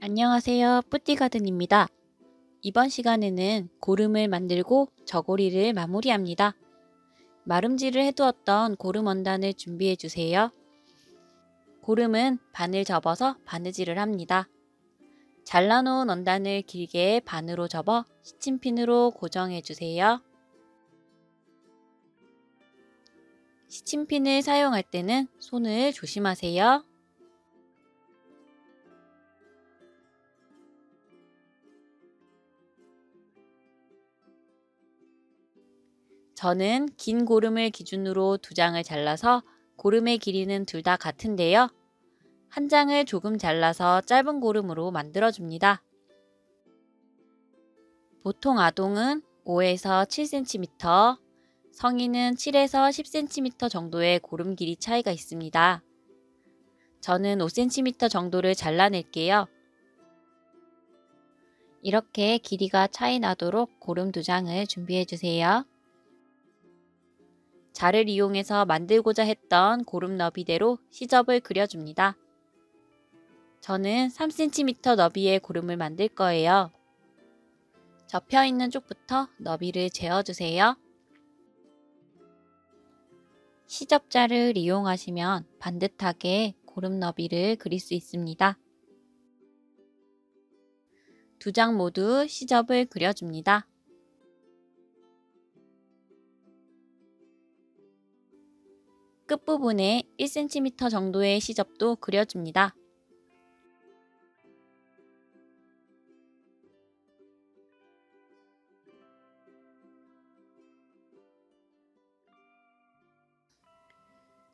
안녕하세요. 뿌띠가든입니다. 이번 시간에는 고름을 만들고 저고리를 마무리합니다. 마름질을 해두었던 고름 원단을 준비해 주세요. 고름은 반을 접어서 바느질을 합니다. 잘라놓은 원단을 길게 반으로 접어 시침핀으로 고정해 주세요. 시침핀을 사용할 때는 손을 조심하세요. 저는 긴 고름을 기준으로 2장을 잘라서 고름의 길이는 둘 다 같은데요. 한 장을 조금 잘라서 짧은 고름으로 만들어줍니다. 보통 아동은 5에서 7cm, 성인은 7에서 10cm 정도의 고름 길이 차이가 있습니다. 저는 5cm 정도를 잘라낼게요. 이렇게 길이가 차이 나도록 고름 2장을 준비해주세요. 자를 이용해서 만들고자 했던 고름 너비대로 시접을 그려줍니다. 저는 3cm 너비의 고름을 만들 거예요. 접혀있는 쪽부터 너비를 재어주세요. 시접자를 이용하시면 반듯하게 고름 너비를 그릴 수 있습니다. 2장 모두 시접을 그려줍니다. 끝부분에 1cm 정도의 시접도 그려줍니다.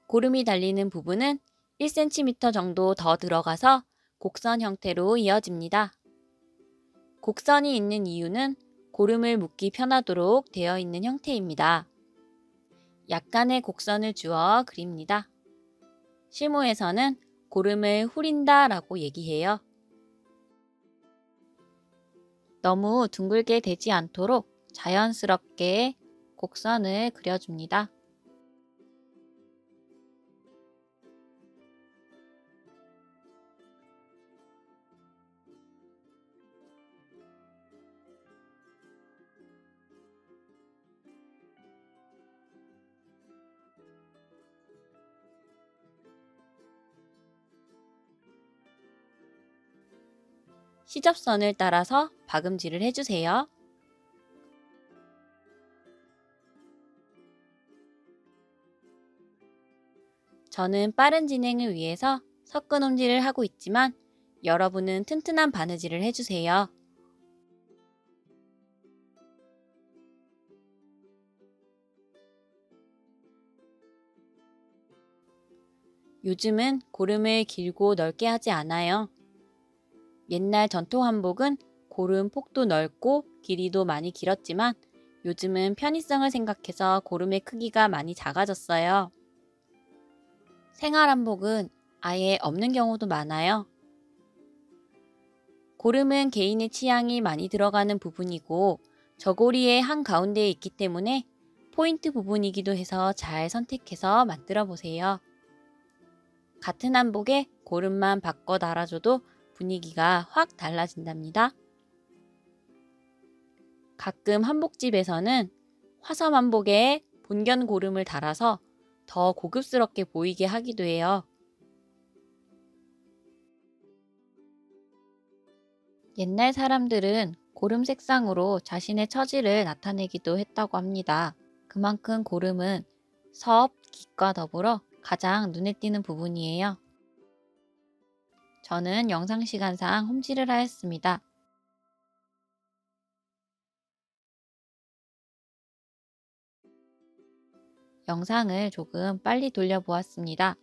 고름이 달리는 부분은 1cm 정도 더 들어가서 곡선 형태로 이어집니다. 곡선이 있는 이유는 고름을 묶기 편하도록 되어 있는 형태입니다. 약간의 곡선을 주어 그립니다. 실무에서는 고름을 후린다 라고 얘기해요. 너무 둥글게 되지 않도록 자연스럽게 곡선을 그려줍니다. 시접선을 따라서 박음질을 해주세요. 저는 빠른 진행을 위해서 섞은 홈질을 하고 있지만 여러분은 튼튼한 바느질을 해주세요. 요즘은 고름을 길고 넓게 하지 않아요. 옛날 전통 한복은 고름 폭도 넓고 길이도 많이 길었지만 요즘은 편의성을 생각해서 고름의 크기가 많이 작아졌어요. 생활 한복은 아예 없는 경우도 많아요. 고름은 개인의 취향이 많이 들어가는 부분이고 저고리의 한가운데에 있기 때문에 포인트 부분이기도 해서 잘 선택해서 만들어 보세요. 같은 한복에 고름만 바꿔 달아줘도 분위기가 확 달라진답니다. 가끔 한복집에서는 화섬 한복에 본견 고름을 달아서 더 고급스럽게 보이게 하기도 해요. 옛날 사람들은 고름 색상으로 자신의 처지를 나타내기도 했다고 합니다. 그만큼 고름은 섭, 깃과 더불어 가장 눈에 띄는 부분이에요. 저는 영상 시간상 홈질을 하였습니다. 영상을 조금 빨리 돌려보았습니다.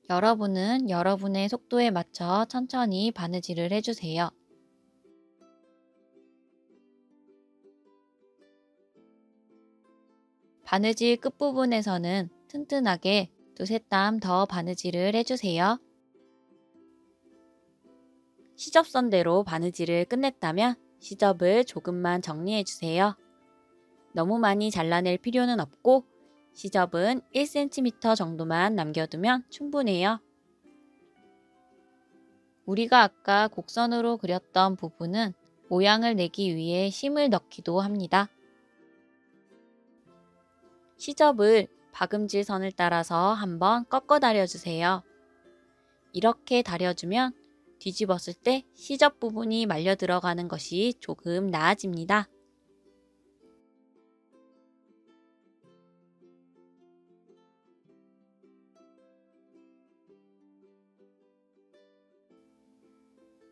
여러분은 여러분의 속도에 맞춰 천천히 바느질을 해주세요. 바느질 끝부분에서는 튼튼하게 2~3땀 더 바느질을 해주세요. 시접선대로 바느질을 끝냈다면 시접을 조금만 정리해주세요. 너무 많이 잘라낼 필요는 없고 시접은 1cm 정도만 남겨두면 충분해요. 우리가 아까 곡선으로 그렸던 부분은 모양을 내기 위해 심을 넣기도 합니다. 시접을 박음질 선을 따라서 한번 꺾어 다려주세요. 이렇게 다려주면 뒤집었을 때 시접 부분이 말려 들어가는 것이 조금 나아집니다.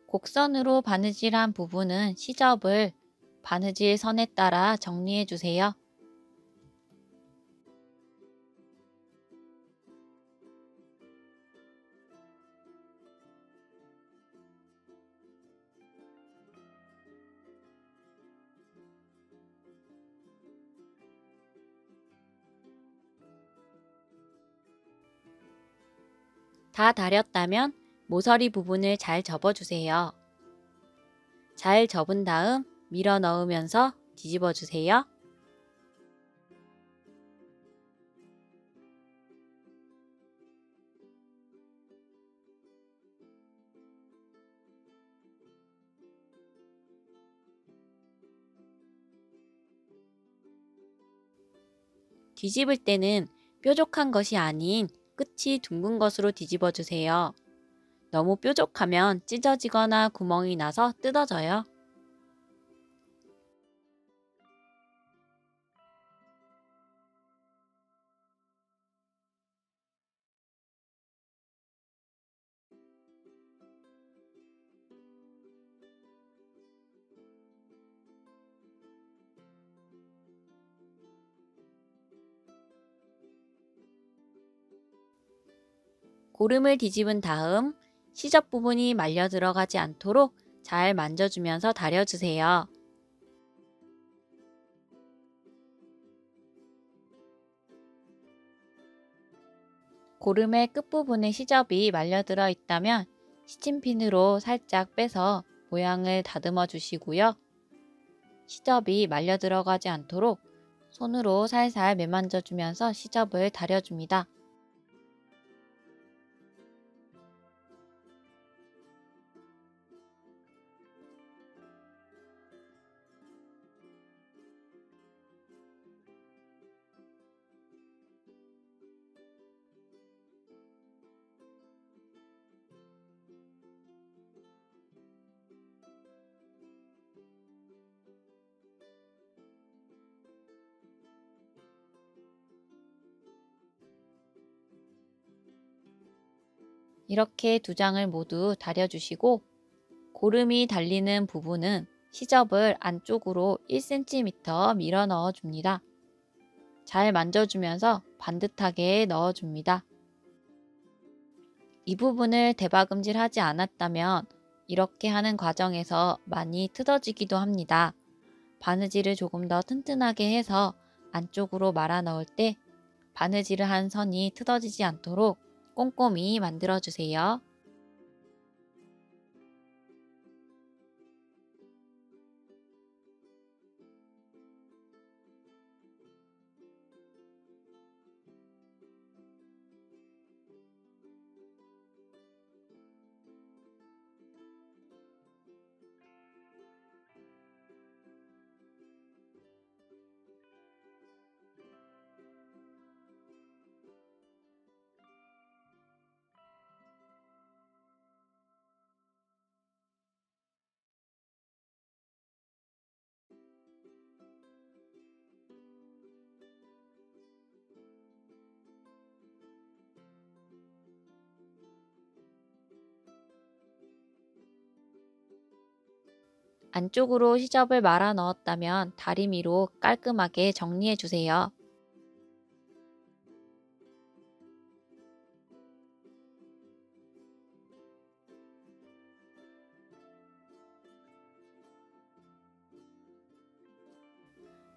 곡선으로 바느질한 부분은 시접을 바느질 선에 따라 정리해 주세요. 다 다렸다면 모서리 부분을 잘 접어주세요. 잘 접은 다음 밀어 넣으면서 뒤집어 주세요. 뒤집을 때는 뾰족한 것이 아닌 끝이 둥근 것으로 뒤집어 주세요. 너무 뾰족하면 찢어지거나 구멍이 나서 뜯어져요. 고름을 뒤집은 다음 시접 부분이 말려 들어가지 않도록 잘 만져주면서 다려주세요. 고름의 끝부분에 시접이 말려들어 있다면 시침핀으로 살짝 빼서 모양을 다듬어 주시고요. 시접이 말려 들어가지 않도록 손으로 살살 매만져 주면서 시접을 다려줍니다. 이렇게 두 장을 모두 다려주시고 고름이 달리는 부분은 시접을 안쪽으로 1cm 밀어 넣어줍니다. 잘 만져주면서 반듯하게 넣어줍니다. 이 부분을 대박음질 하지 않았다면 이렇게 하는 과정에서 많이 뜯어지기도 합니다. 바느질을 조금 더 튼튼하게 해서 안쪽으로 말아 넣을 때 바느질을 한 선이 뜯어지지 않도록 꼼꼼히 만들어주세요. 안쪽으로 시접을 말아 넣었다면 다리미로 깔끔하게 정리해 주세요.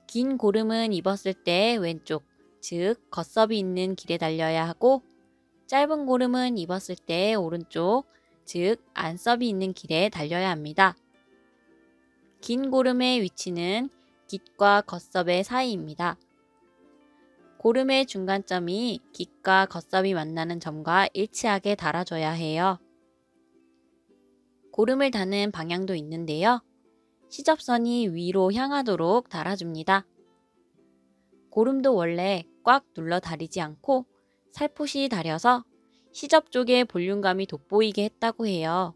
긴 고름은 입었을 때 왼쪽, 즉 겉섭이 있는 길에 달려야 하고 짧은 고름은 입었을 때 오른쪽, 즉 안섭이 있는 길에 달려야 합니다. 긴 고름의 위치는 깃과 겉섭의 사이입니다. 고름의 중간점이 깃과 겉섭이 만나는 점과 일치하게 달아줘야 해요. 고름을 다는 방향도 있는데요. 시접선이 위로 향하도록 달아줍니다. 고름도 원래 꽉 눌러 다리지 않고 살포시 다려서 시접 쪽에 볼륨감이 돋보이게 했다고 해요.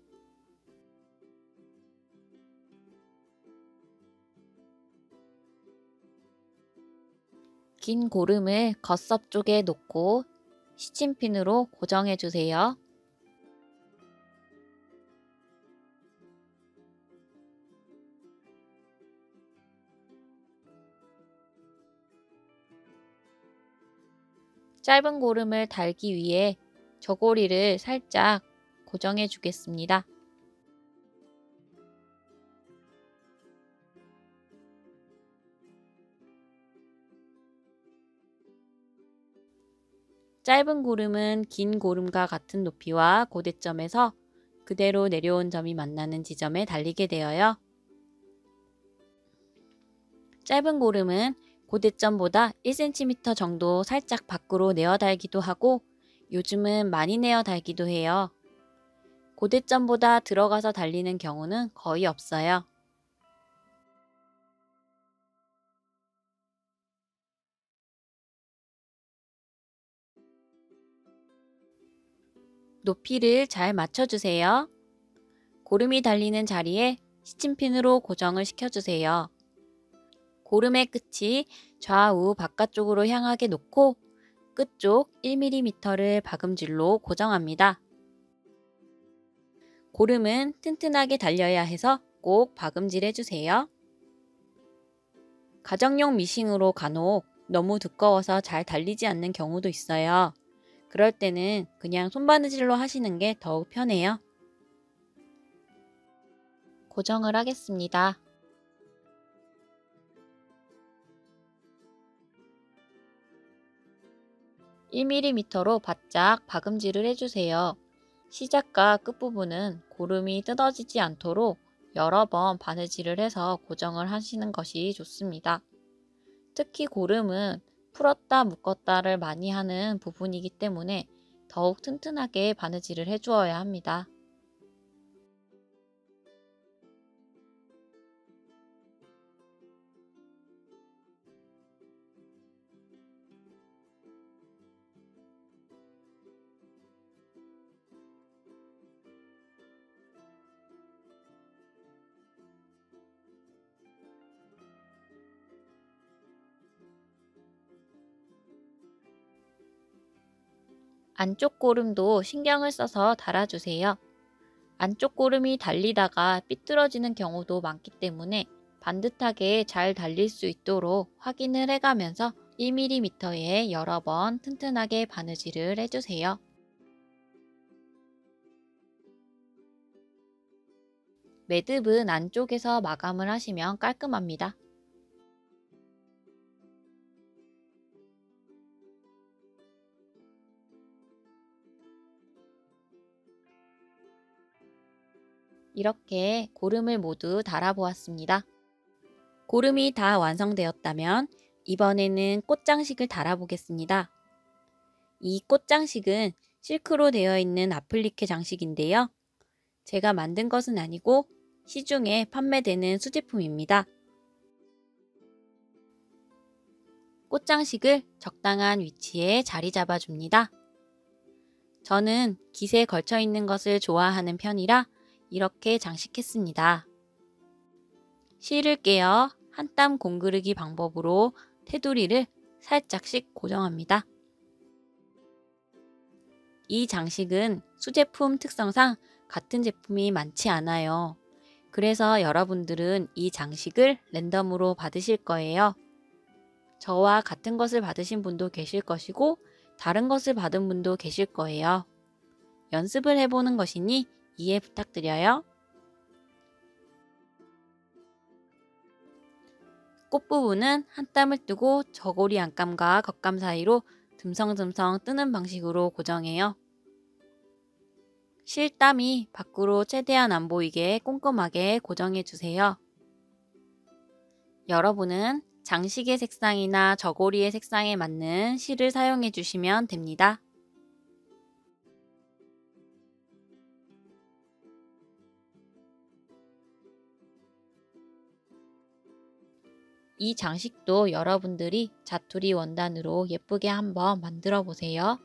긴 고름을 겉섭 쪽에 놓고 시침핀으로 고정해 주세요. 짧은 고름을 달기 위해 저고리를 살짝 고정해 주겠습니다. 짧은 고름은 긴 고름과 같은 높이와 고대점에서 그대로 내려온 점이 만나는 지점에 달리게 되어요. 짧은 고름은 고대점보다 1cm 정도 살짝 밖으로 내어 달기도 하고 요즘은 많이 내어 달기도 해요. 고대점보다 들어가서 달리는 경우는 거의 없어요. 높이를 잘 맞춰주세요. 고름이 달리는 자리에 시침핀으로 고정을 시켜주세요. 고름의 끝이 좌우 바깥쪽으로 향하게 놓고 끝쪽 1mm를 박음질로 고정합니다. 고름은 튼튼하게 달려야 해서 꼭 박음질 해주세요. 가정용 미싱으로 간혹 너무 두꺼워서 잘 달리지 않는 경우도 있어요. 그럴 때는 그냥 손바느질로 하시는 게 더욱 편해요. 고정을 하겠습니다. (1mm로) 바짝 박음질을 해주세요. 시작과 끝부분은 고름이 뜯어지지 않도록 여러 번 바느질을 해서 고정을 하시는 것이 좋습니다. 특히 고름은 풀었다 묶었다를 많이 하는 부분이기 때문에 더욱 튼튼하게 바느질을 해주어야 합니다. 안쪽 고름도 신경을 써서 달아주세요. 안쪽 고름이 달리다가 삐뚤어지는 경우도 많기 때문에 반듯하게 잘 달릴 수 있도록 확인을 해가면서 1mm에 여러 번 튼튼하게 바느질을 해주세요. 매듭은 안쪽에서 마감을 하시면 깔끔합니다. 이렇게 고름을 모두 달아보았습니다. 고름이 다 완성되었다면 이번에는 꽃장식을 달아보겠습니다. 이 꽃장식은 실크로 되어 있는 아플리케 장식인데요. 제가 만든 것은 아니고 시중에 판매되는 수제품입니다. 꽃장식을 적당한 위치에 자리 잡아줍니다. 저는 깃에 걸쳐 있는 것을 좋아하는 편이라 이렇게 장식했습니다. 실을 깨어 한 땀 공그르기 방법으로 테두리를 살짝씩 고정합니다. 이 장식은 수제품 특성상 같은 제품이 많지 않아요. 그래서 여러분들은 이 장식을 랜덤으로 받으실 거예요. 저와 같은 것을 받으신 분도 계실 것이고 다른 것을 받은 분도 계실 거예요. 연습을 해보는 것이니 이해 부탁드려요. 꽃부분은 한 땀을 뜨고 저고리 안감과 겉감 사이로 듬성듬성 뜨는 방식으로 고정해요. 실땀이 밖으로 최대한 안 보이게 꼼꼼하게 고정해주세요. 여러분은 장식의 색상이나 저고리의 색상에 맞는 실을 사용해 주시면 됩니다. 이 장식도 여러분들이 자투리 원단으로 예쁘게 한번 만들어 보세요.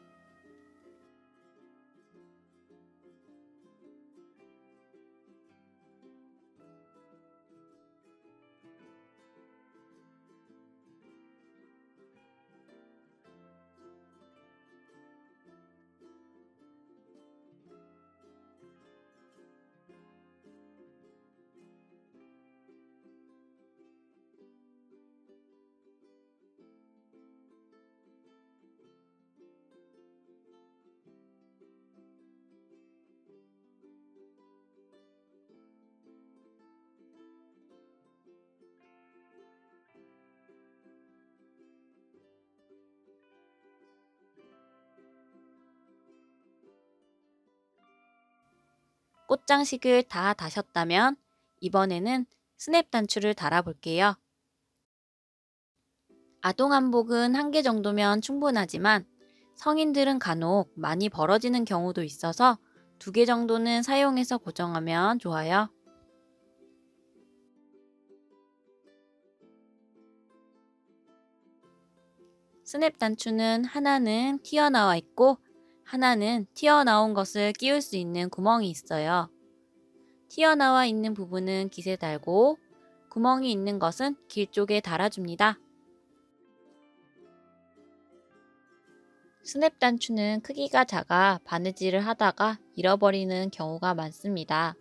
꽃장식을 다 다셨다면 이번에는 스냅 단추를 달아볼게요. 아동 한복은 1개 정도면 충분하지만 성인들은 간혹 많이 벌어지는 경우도 있어서 2개 정도는 사용해서 고정하면 좋아요. 스냅 단추는 하나는 튀어나와 있고 하나는 튀어나온 것을 끼울 수 있는 구멍이 있어요. 튀어나와 있는 부분은 깃에 달고 구멍이 있는 것은 길 쪽에 달아줍니다. 스냅 단추는 크기가 작아 바느질을 하다가 잃어버리는 경우가 많습니다.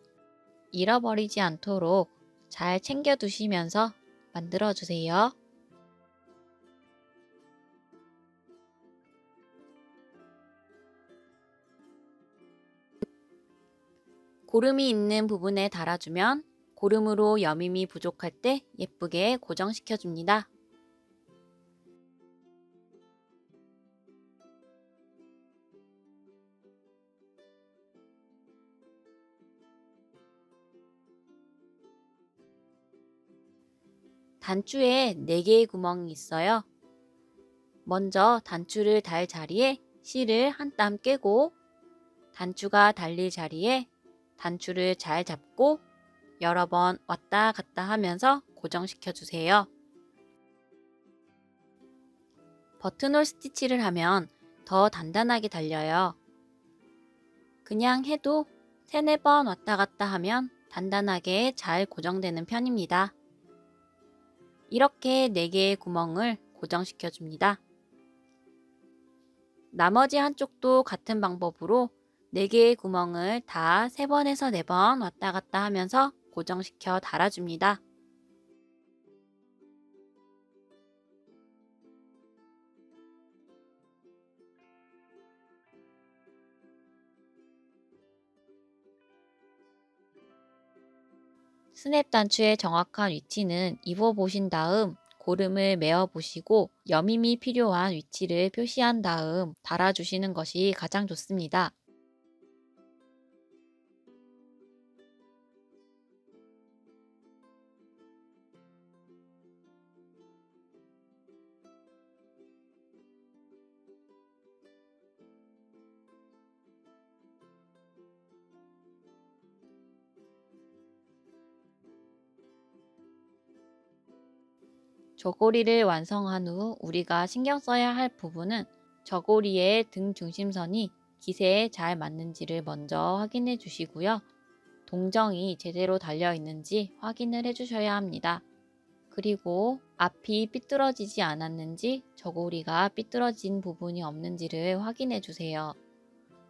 잃어버리지 않도록 잘 챙겨 두시면서 만들어 주세요. 고름이 있는 부분에 달아주면 고름으로 여밈이 부족할 때 예쁘게 고정시켜 줍니다. 단추에 4개의 구멍이 있어요. 먼저 단추를 달 자리에 실을 한 땀 꿰고 단추가 달릴 자리에 단추를 잘 잡고 여러 번 왔다 갔다 하면서 고정시켜 주세요. 버튼홀 스티치를 하면 더 단단하게 달려요. 그냥 해도 3, 4번 왔다 갔다 하면 단단하게 잘 고정되는 편입니다. 이렇게 4개의 구멍을 고정시켜 줍니다. 나머지 한쪽도 같은 방법으로 4개의 구멍을 다 3번에서 4번 왔다 갔다 하면서 고정시켜 달아줍니다. 스냅 단추의 정확한 위치는 입어보신 다음 고름을 메어 보시고 여밈이 필요한 위치를 표시한 다음 달아주시는 것이 가장 좋습니다. 저고리를 완성한 후 우리가 신경 써야 할 부분은 저고리의 등 중심선이 깃에 잘 맞는지를 먼저 확인해 주시고요. 동정이 제대로 달려 있는지 확인을 해 주셔야 합니다. 그리고 앞이 삐뚤어지지 않았는지 저고리가 삐뚤어진 부분이 없는지를 확인해 주세요.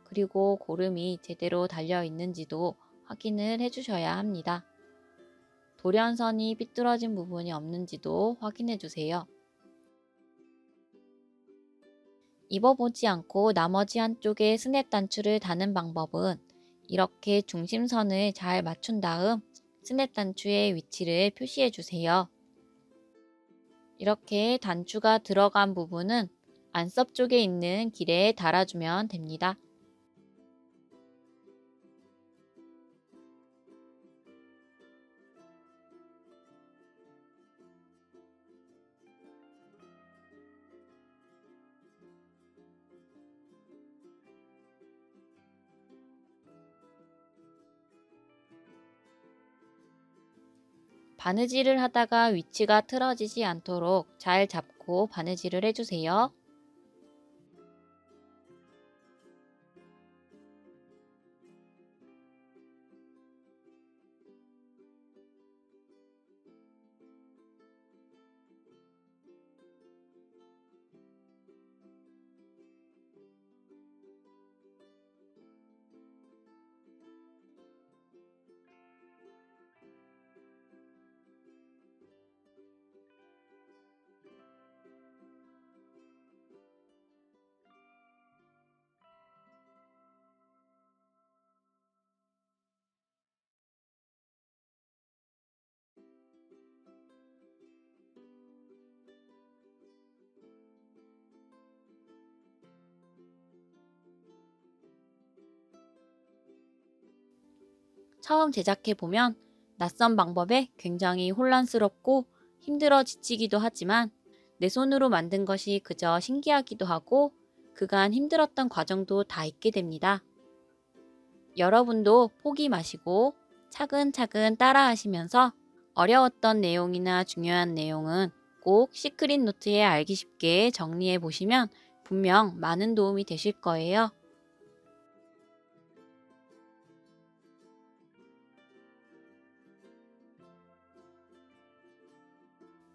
그리고 고름이 제대로 달려 있는지도 확인을 해 주셔야 합니다. 돌연선이 삐뚤어진 부분이 없는지도 확인해 주세요. 입어보지 않고 나머지 한쪽에 스냅 단추를 다는 방법은 이렇게 중심선을 잘 맞춘 다음 스냅 단추의 위치를 표시해 주세요. 이렇게 단추가 들어간 부분은 안썹 쪽에 있는 길에 달아주면 됩니다. 바느질을 하다가 위치가 틀어지지 않도록 잘 잡고 바느질을 해주세요. 처음 제작해보면 낯선 방법에 굉장히 혼란스럽고 힘들어 지치기도 하지만 내 손으로 만든 것이 그저 신기하기도 하고 그간 힘들었던 과정도 다 잊게 됩니다. 여러분도 포기 마시고 차근차근 따라 하시면서 어려웠던 내용이나 중요한 내용은 꼭 시크릿 노트에 알기 쉽게 정리해 보시면 분명 많은 도움이 되실 거예요.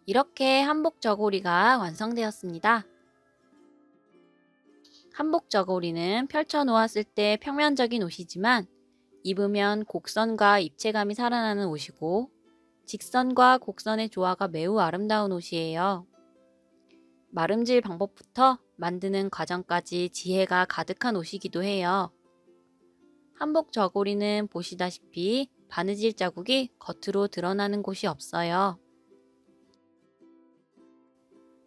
이렇게 한복 저고리가 완성되었습니다. 한복 저고리는 펼쳐 놓았을 때 평면적인 옷이지만 입으면 곡선과 입체감이 살아나는 옷이고 직선과 곡선의 조화가 매우 아름다운 옷이에요. 마름질 방법부터 만드는 과정까지 지혜가 가득한 옷이기도 해요. 한복 저고리는 보시다시피 바느질 자국이 겉으로 드러나는 곳이 없어요.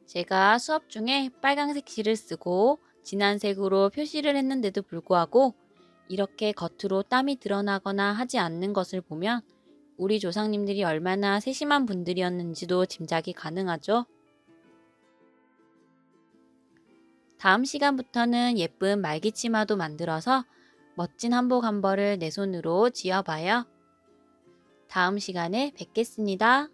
제가 수업 중에 빨강색 실을 쓰고 진한 색으로 표시를 했는데도 불구하고 이렇게 겉으로 땀이 드러나거나 하지 않는 것을 보면 우리 조상님들이 얼마나 세심한 분들이었는지도 짐작이 가능하죠. 다음 시간부터는 예쁜 말기치마도 만들어서 멋진 한복 한 벌을 내 손으로 지어봐요. 다음 시간에 뵙겠습니다.